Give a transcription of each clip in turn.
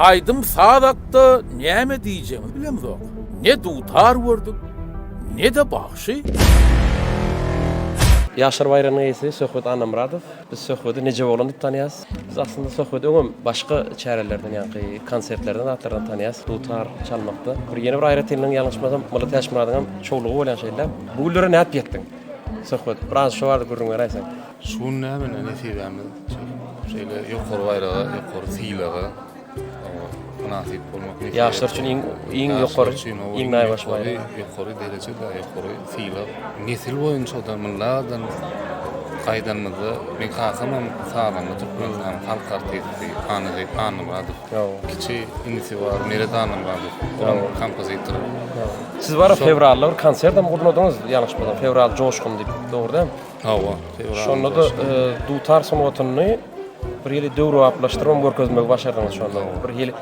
Aydım Saadak'ta näme diýeceğimi bilemzok. Ne dutar gördük, ne de bagşy. Yaşar Bayramyň ýesi Söhbet Anamradov. Biz Söhbeti neje bolan dip tanýas. Biz aslında Söhbeti öňem başga çärelerden ýa-ni konsertlerden atlardan tanýas. Dutar çalmakda. Bir ýene bir aýratylgyň ýalňyşmasam, Mulla Täşmuradyň çoğlugy bolan şeýler. Bu güllere näp ýetdiň? Söhbet. Biraz şu bardy görüň beraýsan. Şunu näme nesibämiz? Şeýle ýokary bayragy, ýokary fiýlagy. Nasip bolmak ne? Yaşlar üçin iň ýokary, iň naýbaş bayragy. Ýokary derejede, ýokary fiýla. Nesil boýunça da myllardan gaýdanmyzy men hakamam sağlamy tutmazam halk artisti Anamradov. Kiçi inisiwar Meredanam bardy. Kompozitor. Siz bara fevralda bir konsertde gurulmadyňyz, ýalňyşmasam, fevral joşkun diýip, dogry dämi? Hawa, fevral. Şonda da dutar soňatyny bir ýeli döwre aplaşdyrmam görkezmek başardyňyz şonda. Bir ýeli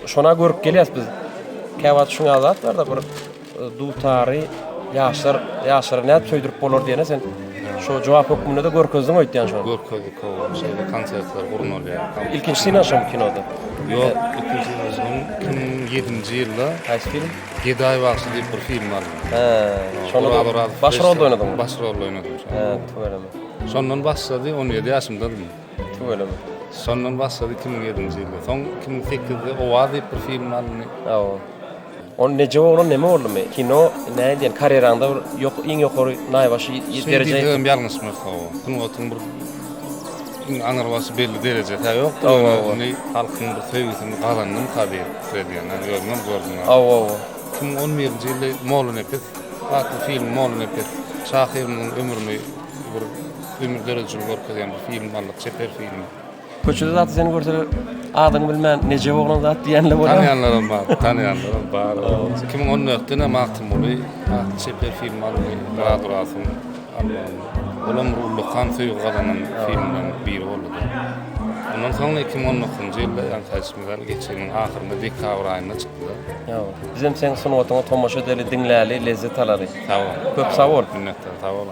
şona görüp gelýäs biz. Käwat şuňa azatlar da bir dutary ýaşar näp söýdirip bolar diýene sen şu jogap hökmüne de görkezdiň öýtýän şonu. Görkezdik o şeýle konsertler gurulmaly. İlkinçisi näşem kinoda? Yok, ikinci 2007-nji ýylda Haýsy film? Geday Bagşy diýip bir film bar. Şonu baş rolda oynadym. Baş rolda oynadym. Töwereme. Şondan başlady 17 ýaşymdadyň. Töwereme. Şondan başlady 2007-nji ýylda. Soň 2008-de Owa diýip bir film barmy? On neje bolan näme boldy? Kino näde diýen karýeraňda ýok iň ýokary naýbaşy derejä. Şeýle ýalňyşmy hawa. Tuňatyn bir aňyrbaşy belli derejede ýok. Ony halkyň bir sevgisini galanyň tabiat diýen, ýörmem gördüm. 2011-nji ýylda Mollun epet, hatda film Mollun epet, Şahyryň ömrüni bir ömür derejeli görkezýän bir film barlyk, çeper film. Köçede zat seni görseler adyň bilmän neje bolan zat diýenler bolar. Tanıyanlarım var. 2014'de Mahmuly çeper film aldı. Radurasın. Olam ruhlu kan söýüp galanyň filmden biri boldy. Ondan soňra 2019-njy ýylda ýa-ni geçen ahyrynda dekabr aýynda çykdy. Bizim sen sunuwatyňa tomaşa edeli, diňläli, lezzet alary. Sag ol. Köp sag ol. Minnetler, sag ol.